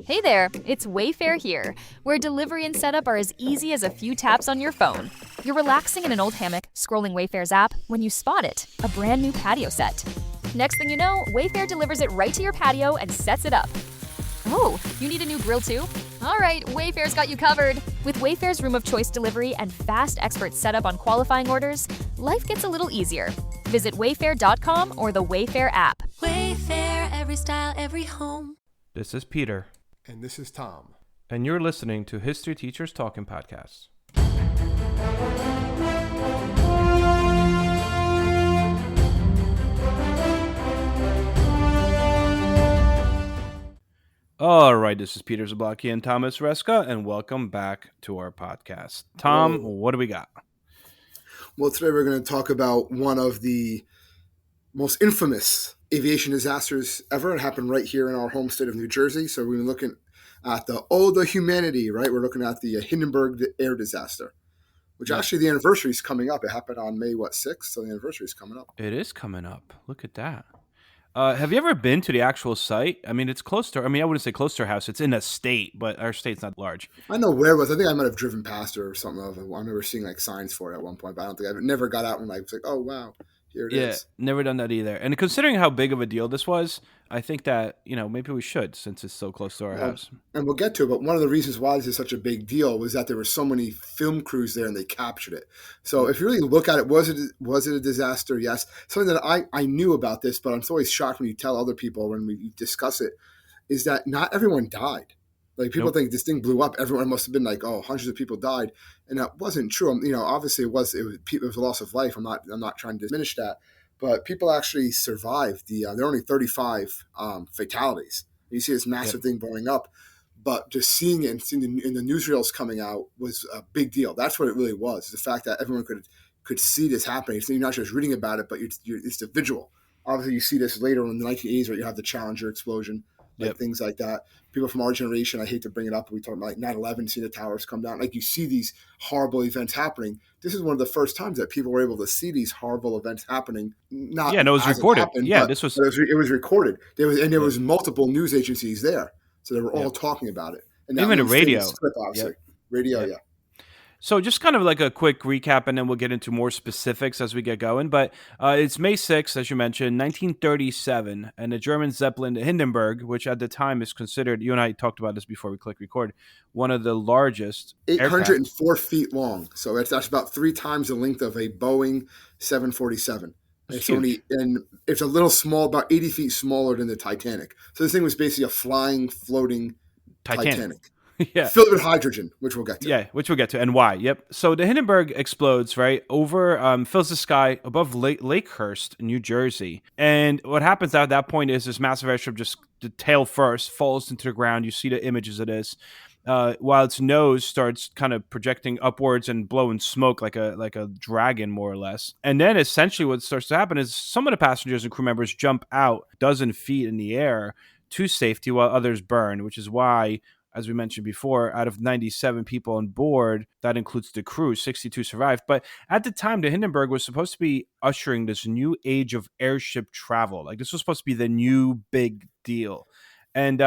Hey there, it's Wayfair here, where delivery and setup are as easy as a few taps on your phone. You're relaxing in an old hammock, scrolling Wayfair's app, when you spot it, a brand new patio set. Next thing you know, Wayfair delivers it right to your patio and sets it up. Oh, you need a new grill too? All right, Wayfair's got you covered. With Wayfair's Room of Choice delivery and fast expert setup on qualifying orders, life gets a little easier. Visit wayfair.com or the Wayfair app. Wayfair, every style, every home. This is Peter. And this is Tom. And you're listening to History Teachers Talking Podcasts. All right, this is Peter Zablocki and Thomas Reska, and welcome back to our podcast. Tom, what do we got? Well, today we're going to talk about one of the most infamous aviation disasters ever. It happened right here in our home state of New Jersey. So we're looking at the humanity, right? We're looking at the Hindenburg air disaster, which actually the anniversary is coming up. It happened on May 6th, so the anniversary is coming up. It is coming up. Look at that. Have you ever been to the actual site? I mean, it's close to, I wouldn't say close to our house. It's in a state, but our state's not large. I know where it was. I think I might have driven past it or something. I remember seeing like signs for it at one point, but I don't think I never got out and like was like, oh, wow, here it is. Yeah, never done that either. And considering how big of a deal this was, I think that, maybe we should since it's so close to our house. And we'll get to it, but one of the reasons why this is such a big deal was that there were so many film crews there and they captured it. So if you really look at it, was it a disaster? Yes. Something that I knew about this, but I'm always shocked when you tell other people when we discuss it, is that not everyone died. Like people think this thing blew up. Everyone must have been like, oh, hundreds of people died. And that wasn't true. Obviously it was a loss of life. I'm not trying to diminish that. But people actually survived. There are only 35 fatalities. You see this massive thing blowing up, but just seeing it and seeing in the newsreels coming out was a big deal. That's what it really was. The fact that everyone could see this happening. So you're not just reading about it, but it's the visual. Obviously, you see this later in the 1980s where you have the Challenger explosion, things like that. People from our generation, I hate to bring it up, but we talk about like 9/11, see the towers come down. Like you see these horrible events happening. This is one of the first times that people were able to see these horrible events happening. It was recorded. Happened, it was recorded. There was multiple news agencies there, so they were all talking about it. And even a radio, radio. So just kind of like a quick recap, and then we'll get into more specifics as we get going. But it's May 6th, as you mentioned, 1937, and the German Zeppelin Hindenburg, which at the time is considered, you and I talked about this before we click record, one of the largest 804 feet long. So that's about 3 times the length of a Boeing 747. It's a little small, about 80 feet smaller than the Titanic. So this thing was basically a flying, floating Titanic. Filled with hydrogen, which we'll get to. Yeah, which we'll get to, and why. Yep. So the Hindenburg explodes, right, over, fills the sky above Lakehurst, New Jersey. And what happens at that point is this massive airship just, the tail first, falls into the ground. You see the images of this. While its nose starts kind of projecting upwards and blowing smoke like a dragon, more or less. And then essentially what starts to happen is some of the passengers and crew members jump out 12 feet in the air to safety while others burn, which is why, as we mentioned before, out of 97 people on board, that includes the crew, 62 survived. But at the time, the Hindenburg was supposed to be ushering this new age of airship travel. Like this was supposed to be the new big deal. And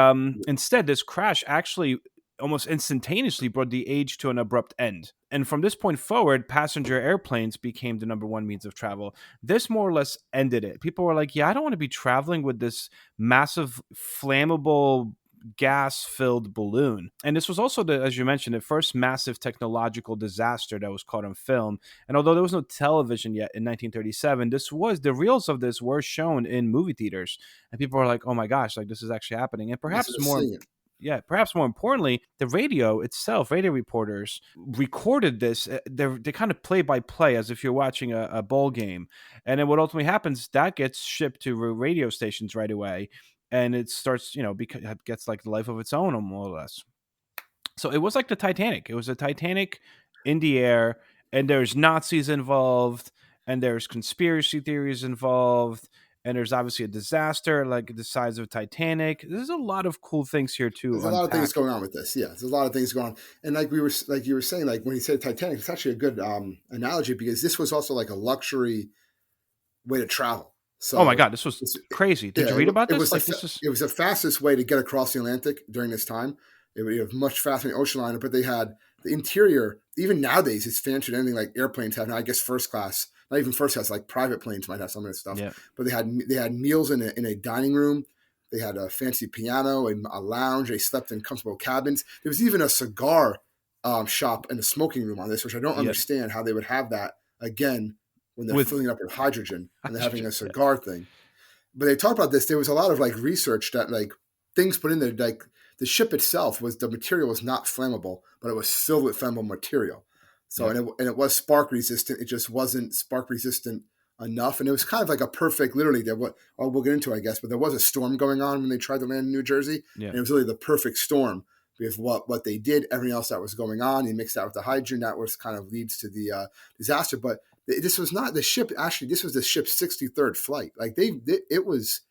instead, this crash actually almost instantaneously brought the age to an abrupt end. And from this point forward, passenger airplanes became the number one means of travel. This more or less ended it. People were like, I don't want to be traveling with this massive flammable gas-filled balloon. And this was also, as you mentioned, the first massive technological disaster that was caught on film. And although there was no television yet in 1937, the reels of this were shown in movie theaters. And people were like, oh my gosh, like this is actually happening. And perhaps more importantly, the radio itself, radio reporters recorded this. They kind of play by play as if you're watching a ball game. And then what ultimately happens, that gets shipped to radio stations right away. And it starts, it gets like the life of its own, more or less. So it was like the Titanic. It was a Titanic in the air, and there's Nazis involved, and there's conspiracy theories involved, and there's obviously a disaster like the size of Titanic. There's a lot of cool things here too. There's a lot of things going on with this. Yeah, there's a lot of things going on. And like you were saying, like when you said Titanic, it's actually a good analogy because this was also like a luxury way to travel. Oh my So God, this was it's, crazy. Did yeah, you read about it this? was Like this is it was the fastest way to get across the Atlantic during this time. It was much faster than the ocean liner, but they had the interior. Even nowadays, it's fancier than anything like airplanes have now. I guess first class, not even first class, like private planes might have some of this stuff. yeah. But they had meals in a dining room. They had a fancy piano and a lounge. They slept in comfortable cabins. There was even a cigar shop and a smoking room on this, which I don't Yep. understand how they would have that again when they're With filling it up with hydrogen and they're having a yeah. cigar thing. But they talked about this. There was a lot of like research that like things put in there. Like the ship itself was the material was not flammable, but it was filled with flammable material. So Yep. and it was spark resistant. It just wasn't spark resistant enough. And it was kind of like a perfect. Literally, there what we'll get into, I guess. But there was a storm going on when they tried to land in New Jersey, Yeah. and it was really the perfect storm with what they did, everything else that was going on. You mix that with the hydrogen, that was kind of leads to the disaster. But this was not the ship. Actually, this was the ship's 63rd flight. Like it was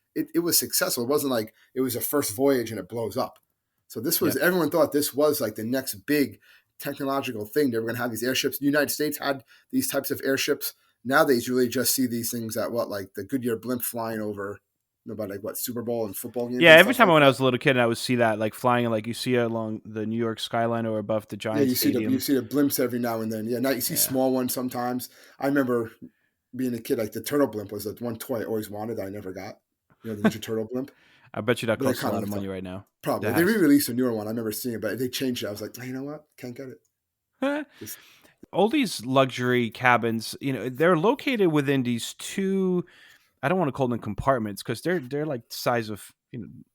successful. It wasn't like it was a first voyage and it blows up. So this was Yep. everyone thought this was like the next big technological thing. They were going to have these airships. The United States had these types of airships. Nowadays, you really just see these things at like the Goodyear blimp flying over. About like Super Bowl and football games. Yeah, And every stuff time like when I that. was a little kid, and I would see that like flying, and like you see it along the New York skyline or above the Yeah, Giant Stadium. you see the blimps every now and then. Yeah, now you see Yeah. small ones sometimes. I remember being a kid, like the turtle blimp was the one toy I always wanted that I never got. You know, the Ninja Turtle blimp. I bet you that But I costs a kind lot of of looked money up. right now. Probably. That They has. re-released a newer one. I remember seeing it, but they changed it. I was like, hey, you know what? Can't get it. Just, All these luxury cabins, they're located within these two. I don't want to call them compartments because they're like the size of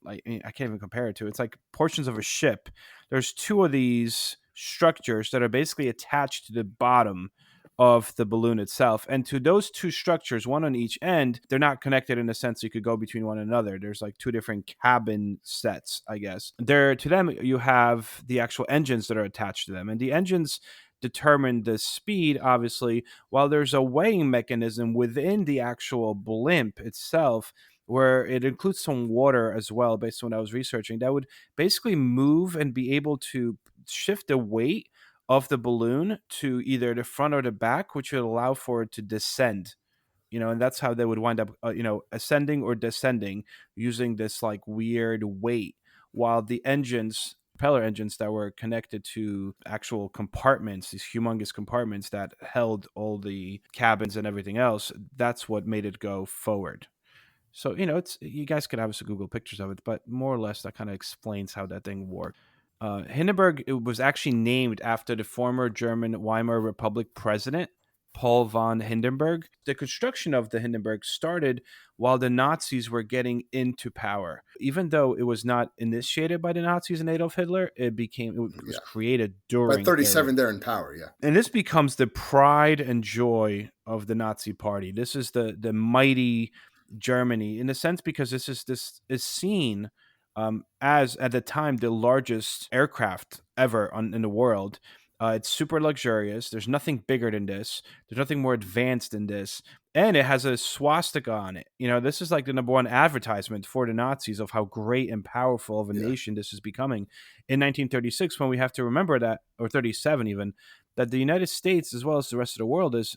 like I can't even compare it to. It's like portions of a ship. There's two of these structures that are basically attached to the bottom of the balloon itself, and to those two structures, one on each end, they're not connected in a sense you could go between one another. There's like two different cabin sets, I guess. There to them you have the actual engines that are attached to them, and the engines determine the speed, obviously, while there's a weighing mechanism within the actual blimp itself where it includes some water as well, based on what I was researching, that would basically move and be able to shift the weight of the balloon to either the front or the back, which would allow for it to descend. And that's how they would wind up, ascending or descending using this like weird weight, while the engines, propeller engines that were connected to actual compartments, these humongous compartments that held all the cabins and everything else, that's what made it go forward. So, it's you guys could obviously Google pictures of it, but more or less that kind of explains how that thing worked. Hindenburg, it was actually named after the former German Weimar Republic president, Paul von Hindenburg. The construction of the Hindenburg started while the Nazis were getting into power. Even though it was not initiated by the Nazis and Adolf Hitler, it was yeah. created By during 37, their. they're in power. Yeah. And this becomes the pride and joy of the Nazi Party. This is the mighty Germany in a sense, because this is seen as at the time the largest aircraft ever in the world. It's super luxurious. There's nothing bigger than this. There's nothing more advanced than this. And it has a swastika on it. This is like the number one advertisement for the Nazis of how great and powerful of a Yeah. nation this is becoming. In 1936, when we have to remember that, or 37 even, that the United States, as well as the rest of the world, is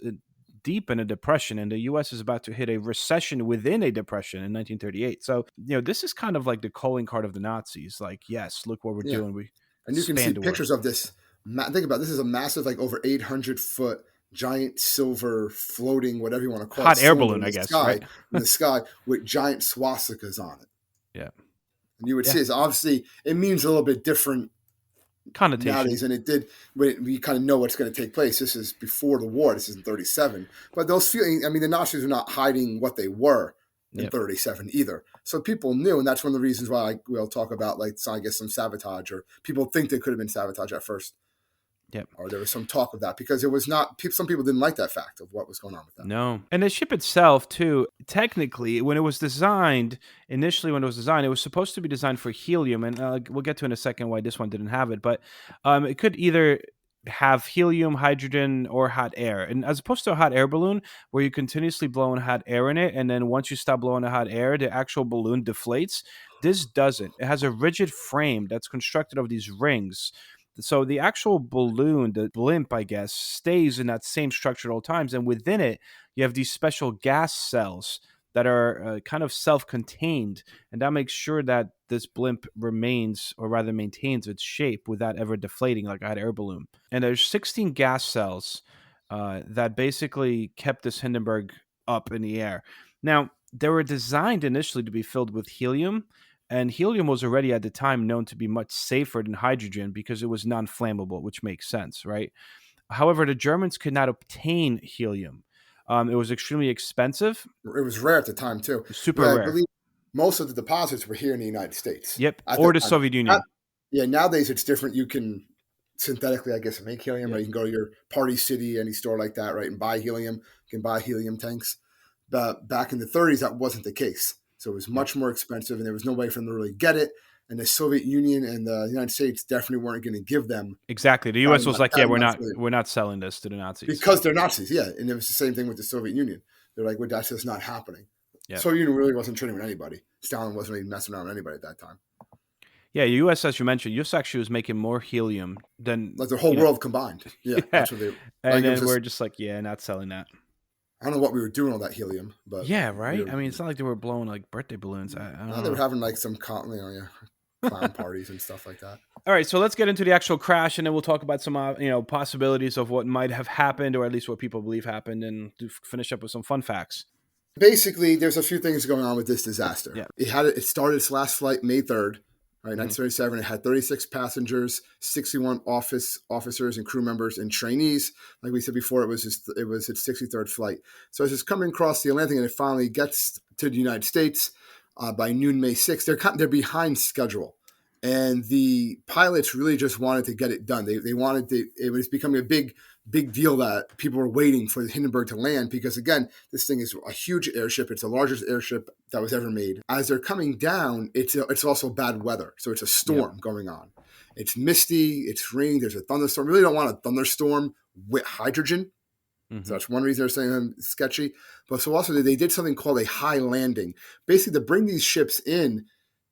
deep in a depression, and the U.S. is about to hit a recession within a depression in 1938. So, this is kind of like the calling card of the Nazis. Like, yes, look what we're Yeah. doing. We And you can see span the world. pictures of this. Think about it, this is a massive, like over 800-foot giant silver floating, whatever you want to call Hot it, air cylinder balloon, in I the guess, sky, right? in the sky with giant swastikas on it. Yeah. And you would Yeah. see it's obviously it means a little bit different Connotation. nowadays than it did when we kind of know what's going to take place. This is before the war. This is in 37. But those feelings, I mean, the Nazis were not hiding what they were in Yep. 37 either. So people knew, and that's one of the reasons why we'll talk about, like, I guess, some sabotage, or people think there could have been sabotage at first. Yep. Or there was some talk of that because it was not, some people didn't like that fact of what was going on with that. No. And the ship itself, too, technically, when it was designed, initially when it was designed, it was supposed to be designed for helium. And we'll get to in a second why this one didn't have it. But it could either have helium, hydrogen, or hot air. And as opposed to a hot air balloon, where you continuously blow in hot air in it, and then once you stop blowing the hot air, the actual balloon deflates. This doesn't. It has a rigid frame that's constructed of these rings. So the actual balloon, the blimp, I guess, stays in that same structure at all times. And within it, you have these special gas cells that are kind of self-contained, and that makes sure that this blimp remains, or rather maintains, its shape without ever deflating like a hot air balloon. And there's 16 gas cells that basically kept this Hindenburg up in the air. Now, they were designed initially to be filled with helium, and helium was already at the time known to be much safer than hydrogen because it was non-flammable, which makes sense, right? However, the Germans could not obtain helium. It was extremely expensive, It was rare at the time too. super But I rare. believe most of the deposits were here in the United States. Yep, At or the the time. Soviet Union. Yeah, nowadays it's different. You can synthetically, I guess, make helium, Yeah. right? You can go to your Party City, any store like that, right, and buy helium. You can buy helium tanks. But back in the 30s, that wasn't the case. So it was much more expensive, and there was no way for them to really get it. And the Soviet Union and the United States definitely weren't going to give them Exactly. The that U.S. was amount- like, that yeah, amount of helium we're not selling this to the Nazis. because they're Nazis. Yeah, and it was the same thing with the Soviet Union. They're like, well, that's just not happening. Yeah. The Soviet Union really wasn't trading with anybody. Stalin wasn't even messing around with anybody at that time. Yeah, the U.S., as you mentioned, U.S. actually was making more helium than Like the whole world combined. Yeah, that's what they. and like, it then was just- we're just like, yeah, not selling that. I don't know what we were doing all that helium, but Yeah, right. we I mean, it's not like they were blowing like birthday balloons. I don't they know. were having like some clown parties and stuff like that. All right, so let's get into the actual crash, and then we'll talk about some, possibilities of what might have happened, or at least what people believe happened, and finish up with some fun facts. Basically, there's a few things going on with this disaster. Yeah. It started its last flight May 3rd, right, 1937. It had 36 passengers, 61 officers and crew members and trainees. Like we said before, it was its 63rd flight. So it's just coming across the Atlantic, and it finally gets to the United States by noon May 6th. They're behind schedule. And the pilots really just wanted to get it done. They wanted to. It was becoming a big deal that people were waiting for the Hindenburg to land because, again, this thing is a huge airship. It's the largest airship that was ever made. As they're coming down, it's also bad weather, so it's a storm going on. It's misty. It's raining. There's a thunderstorm. You really don't want a thunderstorm with hydrogen. So that's one reason they're saying it's sketchy. But so also they did something called a high landing. Basically, to bring these ships in,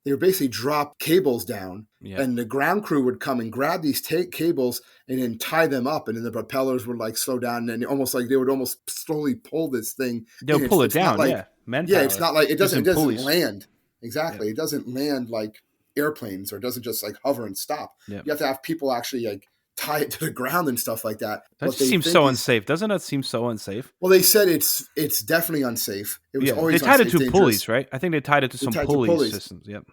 they would basically drop cables down, and the ground crew would come and grab these cables and then tie them up, and then the propellers would like slow down, and almost like they would almost slowly pull this thing. They'll pull it down, like, yeah. Manpower. Yeah, it's not like it doesn't Pulleys. land. Exactly, it doesn't land like airplanes, or it doesn't just like hover and stop. Yeah. You have to have people actually like tie it to the ground and stuff like that. That What just they seems think so is- unsafe. Doesn't that seem so unsafe? Well, they said it's definitely unsafe. It was Yeah, always they tied it unsafe, to dangerous. pulleys, right? I think they tied it to some tied to pulley pulleys. systems. Yep.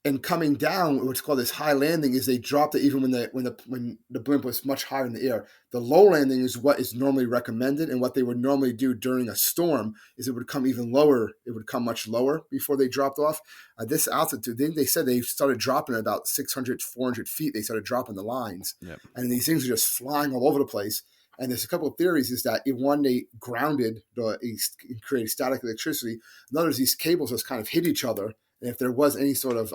And coming down, what's called this high landing, is they dropped it even when the blimp was much higher in the air. The low landing is what is normally recommended, and what they would normally do during a storm is it would come even lower. It would come much lower before they dropped off. This altitude, they said they started dropping at about 600, 400 feet. They started dropping the lines, and these things are just flying all over the place. And there's a couple of theories is that if one, they grounded, created static electricity. Another is these cables just kind of hit each other. And if there was any sort of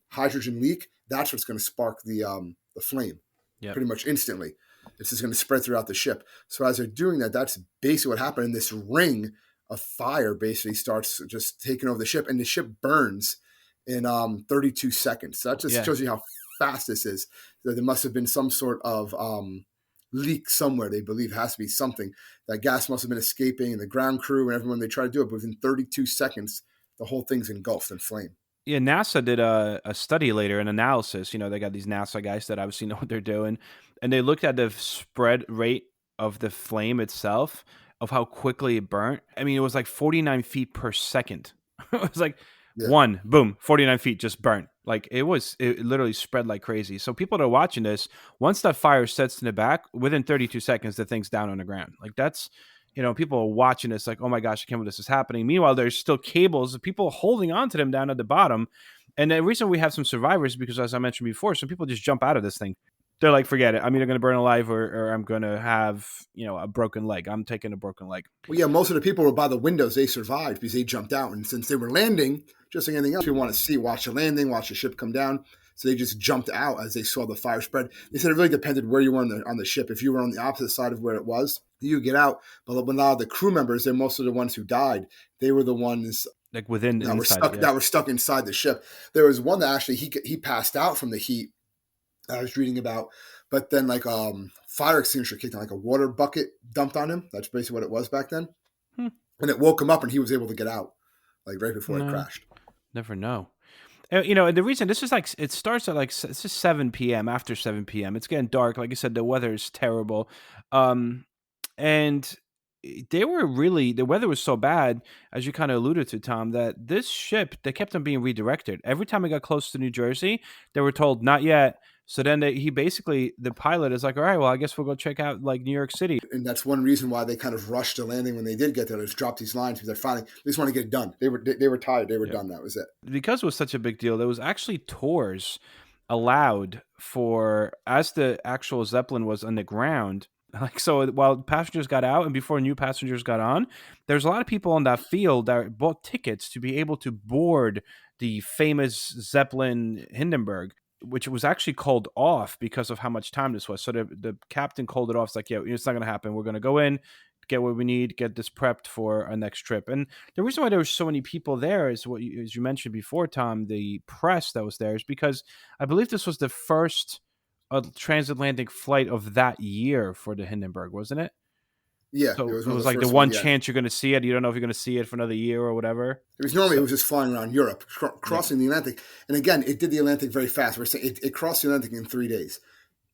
hydrogen leak, that's what's going to spark the flame pretty much instantly. It's just going to spread throughout the ship. So as they're doing that, that's basically what happened. And this ring of fire basically starts just taking over the ship, and the ship burns in 32 seconds. So that just shows you how fast this is. So there must have been some sort of leak somewhere. They believe it has to be something. That gas must have been escaping, and the ground crew and everyone, they try to do it, but within 32 seconds, the whole thing's engulfed in flame. Yeah, NASA did a study later, an analysis. They got these NASA guys that obviously know what they're doing, and they looked at the spread rate of the flame itself, of how quickly it burnt. I mean, it was like 49 feet per second. It was like one, boom, 49 feet just burnt. Like it literally spread like crazy. So people that are watching this, once that fire sets in the back, within 32 seconds, the thing's down on the ground. Like that's... people are watching this like, oh my gosh, I can't believe this is happening. Meanwhile, there's still cables of people holding on to them down at the bottom. And the reason we have some survivors, because as I mentioned before, some people just jump out of this thing. They're like, forget it. I'm either going to burn alive or I'm going to have, a broken leg. I'm taking a broken leg. Well, yeah, most of the people were by the windows. They survived because they jumped out. And since they were landing, just like anything else, people want to watch the landing, watch the ship come down. So they just jumped out as they saw the fire spread. They said it really depended where you were on the ship. If you were on the opposite side of where it was, you get out. But a lot of the crew members, they're most of the ones who died. They were the ones like within that were stuck inside the ship. There was one that actually he passed out from the heat that I was reading about. But then like fire extinguisher kicked on, like a water bucket dumped on him. That's basically what it was back then. And it woke him up, and he was able to get out. like right before it No, crashed. never know. And the reason this is like it starts at like it's just 7 p.m. After 7 p.m. It's getting dark. Like I said, the weather is terrible, um, and the weather was so bad, as you kind of alluded to, Tom, that this ship they kept on being redirected. Every time it got close to New Jersey, they were told not yet. So then the pilot is like, all right, well, I guess we'll go check out like New York City. And that's one reason why they kind of rushed the landing when they did get there. They just dropped these lines because they just want to get it done. They were tired. They were done. That was it. Because it was such a big deal, there was actually tours allowed for as the actual Zeppelin was on the ground. Like so, while passengers got out and before new passengers got on, there's a lot of people on that field that bought tickets to be able to board the famous Zeppelin Hindenburg, which was actually called off because of how much time this was. So the captain called it off. It's like, yeah, it's not going to happen. We're going to go in, get what we need, get this prepped for our next trip. And the reason why there were so many people there is as you mentioned before, Tom, the press that was there is because I believe this was the first transatlantic flight of that year for the Hindenburg, wasn't it? Yeah, So it was it one of was the like the first one ones. Yeah. chance you're going to see it. You don't know if you're going to see it for another year or whatever. It was normally it was just flying around Europe, crossing the Atlantic. And again, it did the Atlantic very fast. We're saying it crossed the Atlantic in 3 days.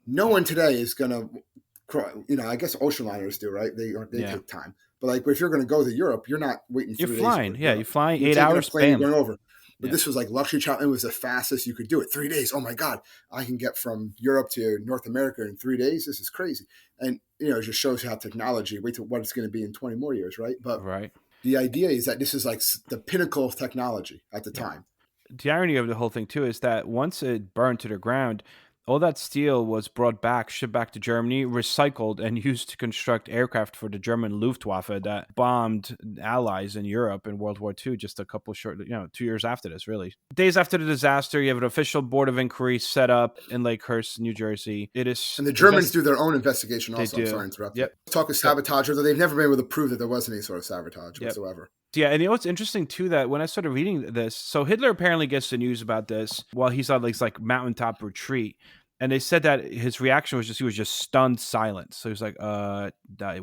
No one today is going to, I guess ocean liners do, right? They take time. But like, if you're going to go to Europe, you're not waiting 3 You're days. flying. Yeah, you're flying 8 taking hours. a plane, Bam. you're going over. But Yeah. this was like luxury travel. It was the fastest you could do it. 3 days. Oh my God. I can get from Europe to North America in 3 days. This is crazy. And, it just shows how technology, wait till what it's going to be in 20 more years, right? But Right. the idea is that this is like the pinnacle of technology at the time. The irony of the whole thing too is that once it burned to the ground, all that steel was brought back, shipped back to Germany, recycled, and used to construct aircraft for the German Luftwaffe that bombed allies in Europe in World War II. Just a couple 2 years after this, really. Days after the disaster, you have an official board of inquiry set up in Lakehurst, New Jersey. It is, and the Germans do their own investigation also. They do. I'm sorry to interrupt. Yep. Talk of sabotage, although they've never been able to prove that there was any sort of sabotage whatsoever. Yeah, and what's interesting too that when I started reading this, so Hitler apparently gets the news about this while he's on this like mountaintop retreat, and they said that his reaction was he was just stunned silence. So he was like,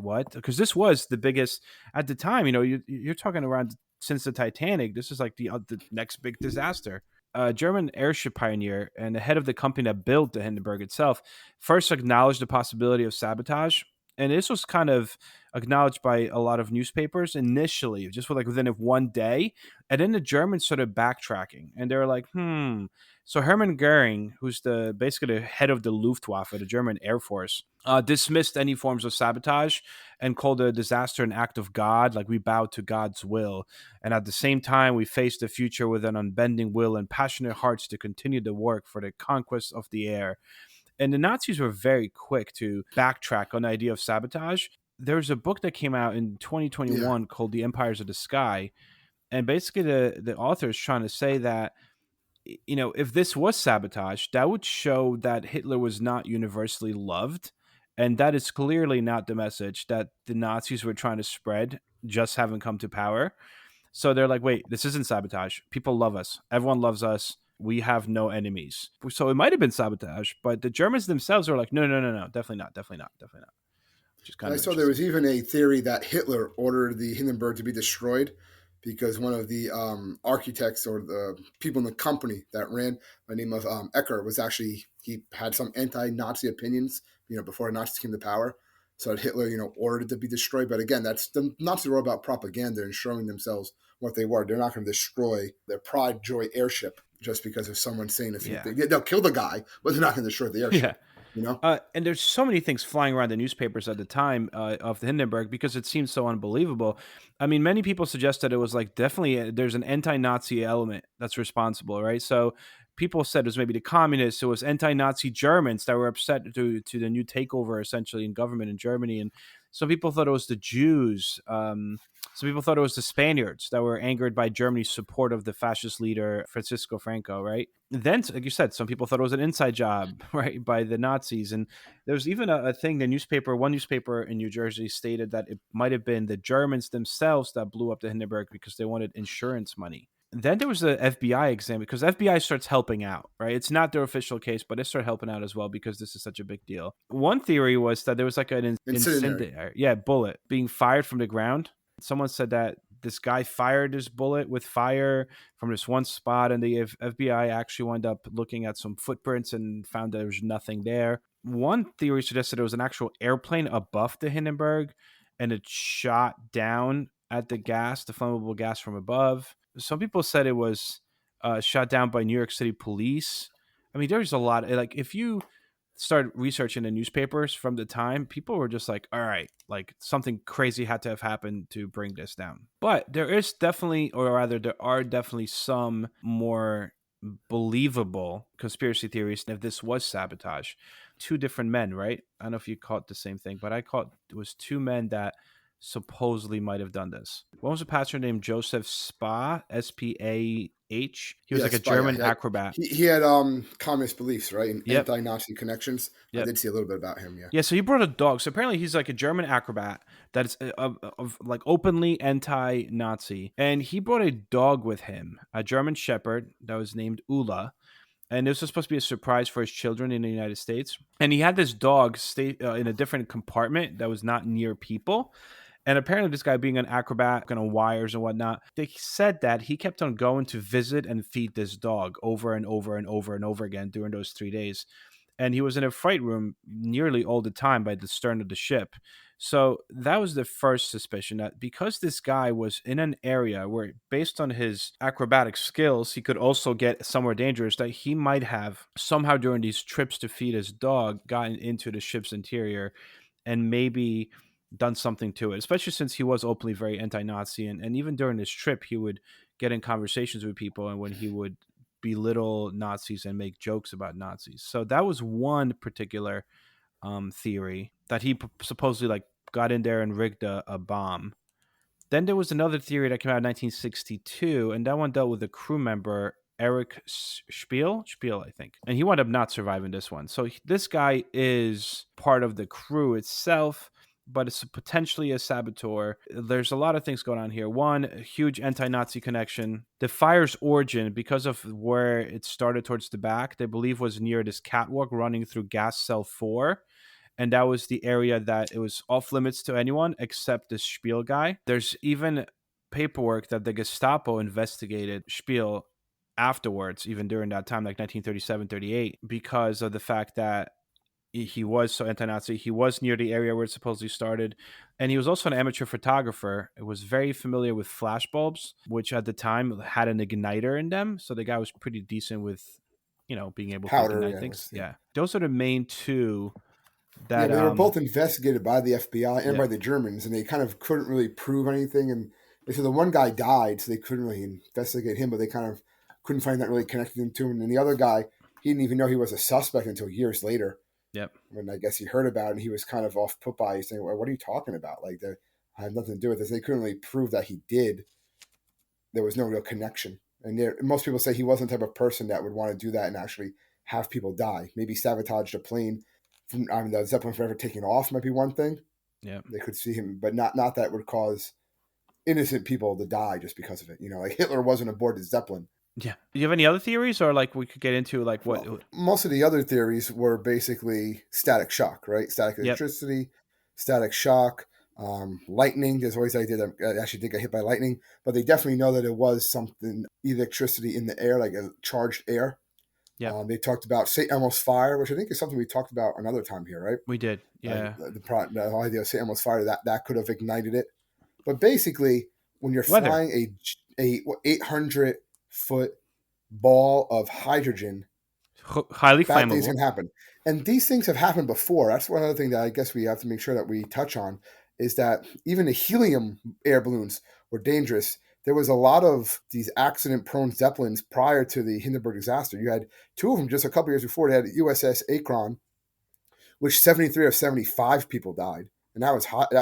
what?" Because this was the biggest at the time. You're talking around since the Titanic. This is like the next big disaster. German airship pioneer and the head of the company that built the Hindenburg itself first acknowledged the possibility of sabotage. And this was kind of acknowledged by a lot of newspapers initially, just within 1 day. And then the Germans started backtracking and they were like, So Hermann Goering, who's basically the head of the Luftwaffe, the German Air Force, dismissed any forms of sabotage and called the disaster an act of God, like we bow to God's will. And at the same time, we face the future with an unbending will and passionate hearts to continue the work for the conquest of the air. And the Nazis were very quick to backtrack on the idea of sabotage. There's a book that came out in 2021 called The Empires of the Sky. And basically the author is trying to say that, if this was sabotage, that would show that Hitler was not universally loved. And that is clearly not the message that the Nazis were trying to spread, just having come to power. So they're like, wait, this isn't sabotage. People love us. Everyone loves us. We have no enemies. So it might have been sabotage, but the Germans themselves are like, no, definitely not. Which is kind of I saw there was even a theory that Hitler ordered the Hindenburg to be destroyed because one of the architects or the people in the company that ran, by the name of Ecker, was actually, he had some anti-Nazi opinions, before the Nazis came to power. So Hitler, ordered it to be destroyed. But again, that's the Nazis were all about propaganda and showing themselves what they were. They're not going to destroy their Pride Joy airship just because of someone saying a few things. They'll kill the guy, but they're not going to destroy the airship. And there's so many things flying around the newspapers at the time of the Hindenburg because it seems so unbelievable. I mean, many people suggest that it was like definitely there's an anti-Nazi element that's responsible, right? So people said it was maybe the communists, it was anti-Nazi Germans that were upset to the new takeover essentially in government in Germany, and some people thought it was the Jews. Some people thought it was the Spaniards that were angered by Germany's support of the fascist leader Francisco Franco, right? Then, like you said, some people thought it was an inside job, right, by the Nazis. And there was even a thing, one newspaper in New Jersey stated that it might have been the Germans themselves that blew up the Hindenburg because they wanted insurance money. Then there was the FBI exam because FBI starts helping out, right? It's not their official case, but they start helping out as well because this is such a big deal. One theory was that there was like an incendiary bullet being fired from the ground. Someone said that this guy fired his bullet with fire from this one spot, and the FBI actually wound up looking at some footprints and found there was nothing there. One theory suggested it was an actual airplane above the Hindenburg, and it shot down at the flammable gas from above. Some people said it was shot down by New York City police. I mean, there's a lot. Like, if you start researching the newspapers from the time, people were just like, all right, like something crazy had to have happened to bring this down. But there is definitely, or rather, there are definitely some more believable conspiracy theories if this was sabotage. Two different men, right? I don't know if you caught the same thing, but I caught it was two men that supposedly might have done this. One was a pastor named Joseph Spah, Spah. He was like a Spy, German acrobat. He had communist beliefs, right? And Yep. anti-Nazi connections. I Yep. did see a little bit about him, yeah. Yeah, so he brought a dog. So apparently he's like a German acrobat that is of like openly anti-Nazi. And he brought a dog with him, a German shepherd that was named Ula. And this was supposed to be a surprise for his children in the United States. And he had this dog stay in a different compartment that was not near people. And apparently this guy being an acrobat, on wires and whatnot, they said that he kept on going to visit and feed this dog over and over and over and over again during those 3 days. And he was in a freight room nearly all the time by the stern of the ship. So that was the first suspicion, that because this guy was in an area where, based on his acrobatic skills, he could also get somewhere dangerous, that he might have somehow during these trips to feed his dog gotten into the ship's interior and maybe done something to it, especially since he was openly very anti-Nazi. And even during this trip, he would get in conversations with people, and when he would belittle Nazis and make jokes about Nazis. So that was one particular theory, that he supposedly like got in there and rigged a bomb. Then there was another theory that came out in 1962, and that one dealt with a crew member, Eric Spiel, I think. And he wound up not surviving this one. So this guy is part of the crew itself, but it's potentially a saboteur. There's a lot of things going on here. One, a huge anti-Nazi connection. The fire's origin, because of where it started towards the back, they believe was near this catwalk running through gas cell 4. And that was the area that it was off limits to anyone except this Spiel guy. There's even paperwork that the Gestapo investigated Spiel afterwards, even during that time, like 1937, 38, because of the fact that he was so anti-Nazi. He was near the area where it supposedly started. And he was also an amateur photographer. It was very familiar with flashbulbs, which at the time had an igniter in them. So the guy was pretty decent with, being able to ignite things. Yeah. Those are the main two that... they were both investigated by the FBI and by the Germans, and they kind of couldn't really prove anything. And they said the one guy died, so they couldn't really investigate him, but they kind of couldn't find that really connected him to him. And the other guy, he didn't even know he was a suspect until years later. Yep. When I guess he heard about it, and he was kind of off put by, saying, well, what are you talking about? Like, I had nothing to do with this. They couldn't really prove that he did. There was no real connection. And most people say he wasn't the type of person that would want to do that and actually have people die. Maybe sabotage the plane from, the Zeppelin forever taking off might be one thing. Yeah. They could see him, but not that would cause innocent people to die just because of it. Like Hitler wasn't aboard the Zeppelin. Yeah. Do you have any other theories, or like we could get into like what? Well, most of the other theories were basically static shock, right? Static electricity, static shock, lightning. There's always the idea that actually did get hit by lightning, but they definitely know that it was something, electricity in the air, like a charged air. Yeah. They talked about St. Elmo's fire, which I think is something we talked about another time here, right? We did. Yeah. The whole idea of St. Elmo's fire, that could have ignited it. But basically, when you're flying a 800-foot ball of hydrogen, highly bad flammable, things can happen. And these things have happened before. That's one other thing that I guess we have to make sure that we touch on, is that even the helium air balloons were dangerous. There was a lot of these accident-prone Zeppelins prior to the Hindenburg disaster. You had two of them just a couple years before. They had USS Akron, which 73 of 75 people died, and that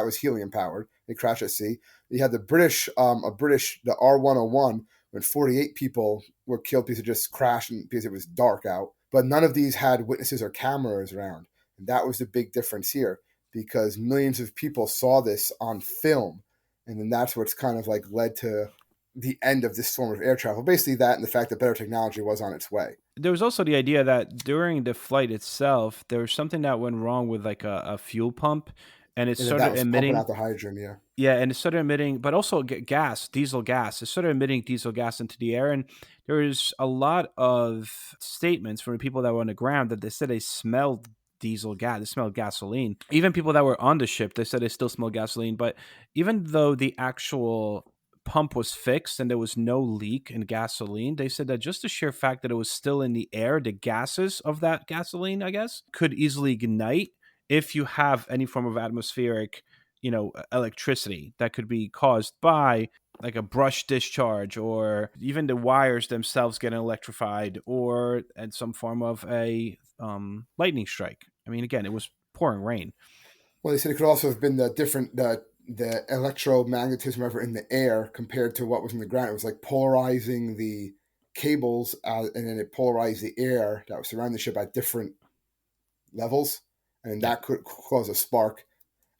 was helium-powered. They crashed at sea. You had the British, the R-101, when 48 people were killed because it just crashed because it was dark out. But none of these had witnesses or cameras around. And that was the big difference here, because millions of people saw this on film. And then that's what's kind of like led to the end of this form of air travel. Basically that, and the fact that better technology was on its way. There was also the idea that during the flight itself, there was something that went wrong with like a fuel pump. and it And then that started was pumping emitting. out the hydrogen. Yeah. Yeah, and it started emitting, but also gas, diesel gas. It started emitting diesel gas into the air, and there was a lot of statements from the people that were on the ground that they said they smelled diesel gas. They smelled gasoline. Even people that were on the ship, they said they still smelled gasoline. But even though the actual pump was fixed and there was no leak in gasoline, they said that just the sheer fact that it was still in the air, the gases of that gasoline, I guess, could easily ignite if you have any form of atmospheric electricity that could be caused by like a brush discharge, or even the wires themselves getting electrified, or and some form of a lightning strike. I mean, again, it was pouring rain. Well, they said it could also have been the different the electromagnetism ever in the air compared to what was in the ground. It was like polarizing the cables, and then it polarized the air that was surrounding the ship at different levels, and Yeah, that could cause a spark.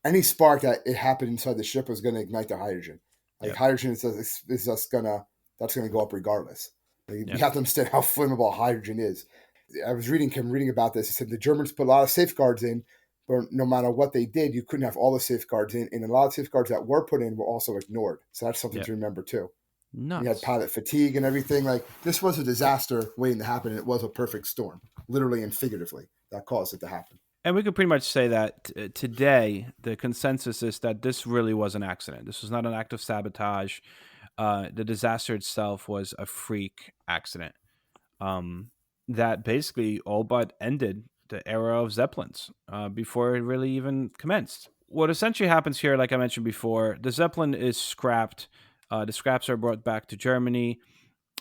Any spark that it happened inside the ship was going to ignite the hydrogen. Like yeah, hydrogen is just gonna that's gonna go up regardless. Like, yeah, you have to understand how flammable hydrogen is. I was reading about this. It said the Germans put a lot of safeguards in, but no matter what they did, you couldn't have all the safeguards in, and a lot of safeguards that were put in were also ignored. So that's something yeah. to remember too. You had Nuts. pilot fatigue and everything. Like this was a disaster waiting to happen, and it was a perfect storm, literally and figuratively, that caused it to happen. And we could pretty much say that today the consensus is that this really was an accident. This was not an act of sabotage. The disaster itself was a freak accident um, that basically all but ended the era of Zeppelins before it really even commenced. What essentially happens here, like I mentioned before, the Zeppelin is scrapped. The scraps are brought back to Germany.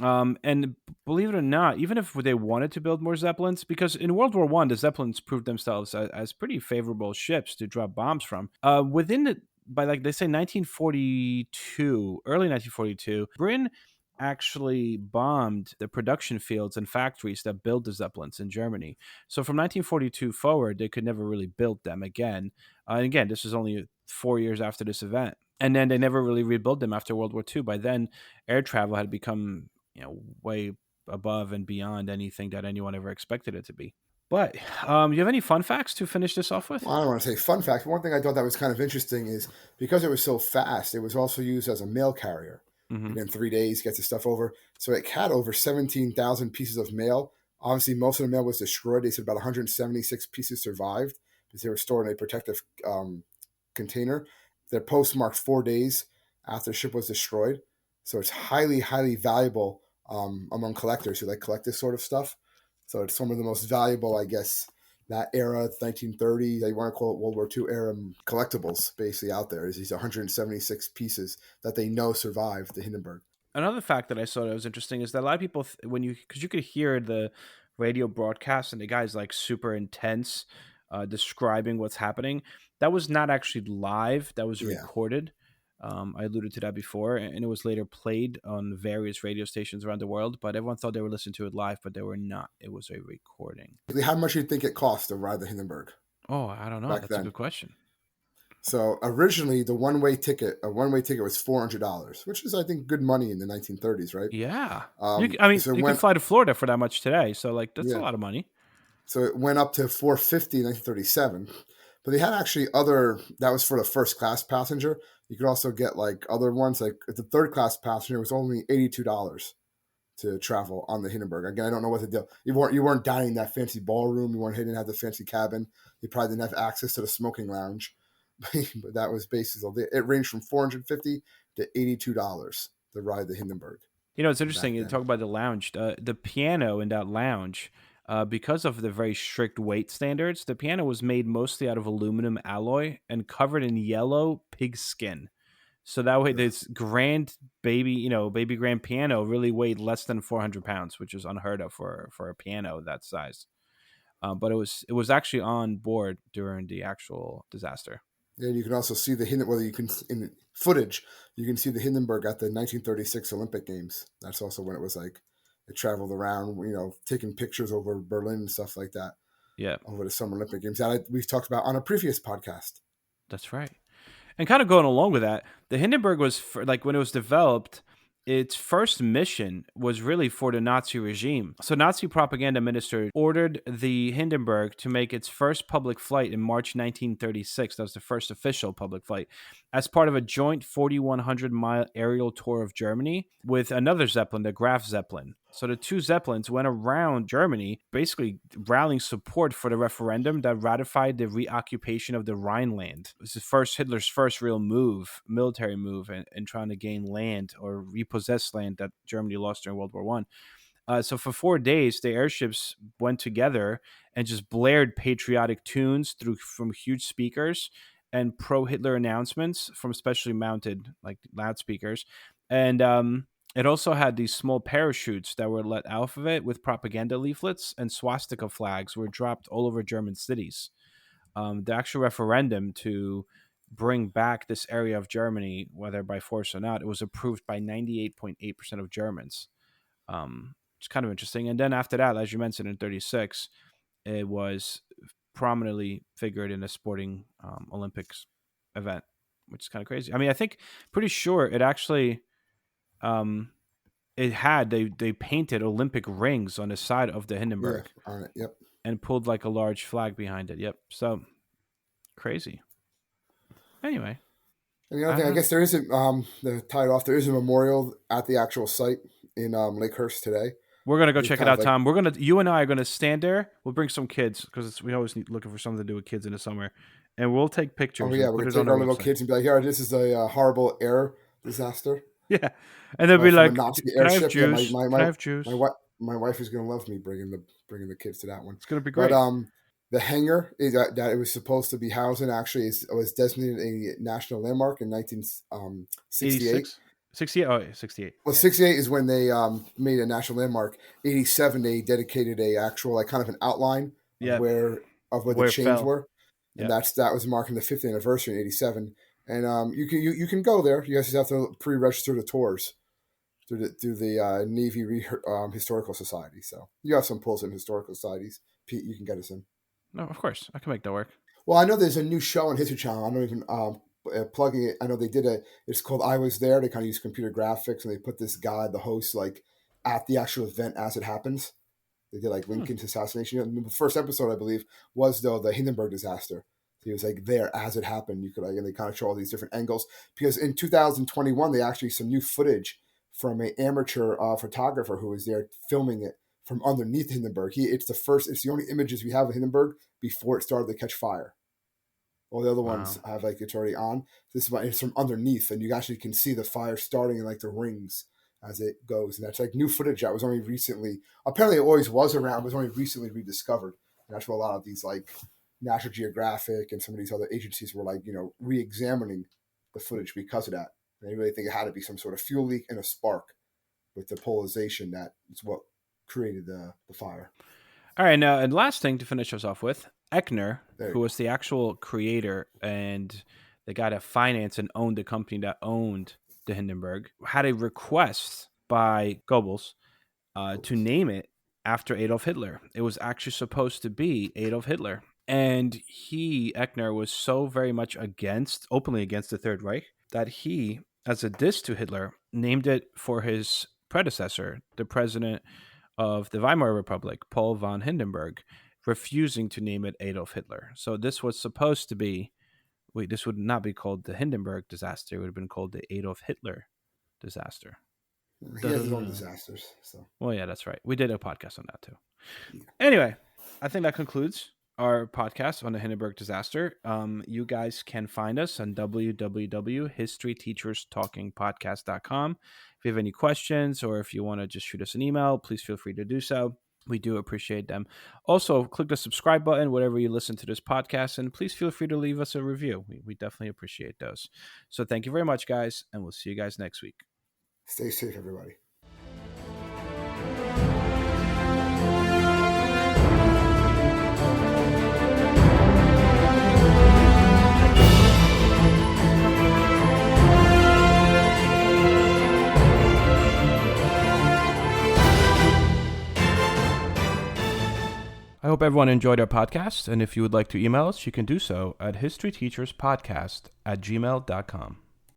And believe it or not, even if they wanted to build more Zeppelins, because in World War One, the Zeppelins proved themselves as pretty favorable ships to drop bombs from. Within the by like they say 1942, early 1942, Britain actually bombed the production fields and factories that built the Zeppelins in Germany. So from 1942 forward, they could never really build them again. And again, this was only 4 years after this event. And then they never really rebuilt them after World War II. By then, air travel had become way above and beyond anything that anyone ever expected it to be. But you have any fun facts to finish this off with? Well, I don't want to say fun fact. But one thing I thought that was kind of interesting is because it was so fast, it was also used as a mail carrier. Hmm. And in 3 days, gets the stuff over. So it had over 17,000 pieces of mail. Obviously, most of the mail was destroyed. They said about 176 pieces survived because they were stored in a protective container. They're postmarked 4 days after the ship was destroyed. So it's highly, highly valuable among collectors who like collect this sort of stuff. So it's some of the most valuable, I guess, that era, 1930, they want to call it World War II era collectibles basically out there. Is these 176 pieces that they know survived the Hindenburg. Another fact that I saw that was interesting is that a lot of people, because you could hear the radio broadcast and the guy's like super intense, describing what's happening. That was not actually live. That was Yeah. recorded. I alluded to that before, and it was later played on various radio stations around the world. But everyone thought they were listening to it live, but they were not. It was a recording. How much do you think it cost to ride the Hindenburg Oh, I don't know. back That's a then? good question. So originally, a one-way ticket was $400, which is, I think, good money in the 1930s, right? Yeah, So it you could went, fly to Florida for that much today. So like, that's a yeah. lot of money. So it went up to $450 in 1937. But they had actually that was for the first class passenger. You could also get like other ones, like the third class passenger was only $82 to travel on the Hindenburg. Again, I don't know what the deal. You weren't dining in that fancy ballroom. You didn't have the fancy cabin. You probably didn't have access to the smoking lounge. But that was basically it. Ranged from $450 to $82 to ride the Hindenburg It's back interesting. You then. talk about the lounge. The piano in that lounge, because of the very strict weight standards, the piano was made mostly out of aluminum alloy and covered in yellow pig skin. So that way, Yeah. this grand baby grand piano really weighed less than 400 pounds, which is unheard of for a piano that size. But it was actually on board during the actual disaster. And you can also see the Hinden. Whether you can in footage, you can see the Hindenburg at the 1936 Olympic Games. That's also when it was like it traveled around, taking pictures over Berlin and stuff like that Yeah, over the Summer Olympic Games that we've talked about on a previous podcast. that's right. And kind of going along with that, the Hindenburg was like when it was developed. its first mission was really for the Nazi regime. So Nazi propaganda minister ordered the Hindenburg to make its first public flight in March 1936. That was the first official public flight as part of a joint 4,100-mile aerial tour of Germany with another Zeppelin, the Graf Zeppelin. So the two Zeppelins went around Germany, basically rallying support for the referendum that ratified the reoccupation of the Rhineland. It was Hitler's first real military move in trying to gain land or repossess land that Germany lost during World War One. So for 4 days, the airships went together and just blared patriotic tunes from huge speakers and pro-Hitler announcements from specially mounted like loudspeakers. And it also had these small parachutes that were let out of it with propaganda leaflets, and swastika flags were dropped all over German cities. The actual referendum to bring back this area of Germany, whether by force or not, it was approved by 98.8% of Germans. It's kind of interesting. And then after that, as you mentioned, in 36, it was prominently figured in a sporting Olympics event, which is kind of crazy. I mean, I think pretty sure it actually... they painted Olympic rings on the side of the Hindenburg. Yeah, on it. Yep. And pulled like a large flag behind it. Yep. So crazy. Anyway. And the other thing, I guess there is to tie it off, there is a memorial at the actual site in Lakehurst today. We're gonna go check it out, Tom. You and I are gonna stand there. We'll bring some kids because we always looking for something to do with kids in the summer, and we'll take pictures. Oh yeah, we're gonna take our little kids and be like, "Here, this is a horrible air disaster." Yeah, and they'll be like, "Can I have juice? Can I have juice?" My wife is gonna love me bringing the kids to that one. It's gonna be great. But the hangar that it was supposed to be housed in actually was designated a national landmark in 1968. 68. Oh, yeah, 68. Well, 68 is when they made a national landmark. 87, they dedicated a actual kind of an outline of where the chains were, and that was marking the 50th anniversary in 87. And you can go there. You guys just have to pre-register the tours through the Navy Historical Society. So you have some pulls in historical societies. Pete, you can get us in. No, of course I can make that work. Well, I know there's a new show on History Channel. I don't even plugging it. I know they did it's called I Was There. They kind of use computer graphics and they put this guy, the host, like at the actual event as it happens. They did like Lincoln's assassination. And the first episode, I believe, was the Hindenburg Disaster. He was like there as it happened. You could and they kind of show all these different angles because in 2021 they actually some new footage from an amateur photographer who was there filming it from underneath Hindenburg. It's the only images we have of Hindenburg before it started to catch fire. All the other ones have like it's already on. It's from underneath, and you actually can see the fire starting in like the rings as it goes. And that's like new footage that was only recently. Apparently, it always was around. Was only recently rediscovered. And that's what a lot of these like National Geographic and some of these other agencies were like re-examining the footage because of that. And they really think it had to be some sort of fuel leak and a spark with the polarization that is what created the fire. All right, now and last thing to finish us off with. Eckner, who was the actual creator and the guy that financed and owned the company that owned the Hindenburg, had a request by Goebbels to name it after Adolf Hitler. It was actually supposed to be Adolf Hitler. And Eckner, was so very much openly against the Third Reich, that he, as a diss to Hitler, named it for his predecessor, the president of the Weimar Republic, Paul von Hindenburg, refusing to name it Adolf Hitler. So this was supposed to be, this would not be called the Hindenburg Disaster. It would have been called the Adolf Hitler Disaster. He has his own disasters. So. Well, yeah, that's right. We did a podcast on that too. Yeah. Anyway, I think that concludes our podcast on the Hindenburg Disaster. You guys can find us on www.historyteacherstalkingpodcast.com. If you have any questions or if you want to just shoot us an email, please feel free to do so. We do appreciate them. Also, click the subscribe button, whatever you listen to this podcast, and please feel free to leave us a review. We definitely appreciate those. So thank you very much, guys, and we'll see you guys next week. Stay safe, everybody. I hope everyone enjoyed our podcast, and if you would like to email us, you can do so at historyteacherspodcast@gmail.com.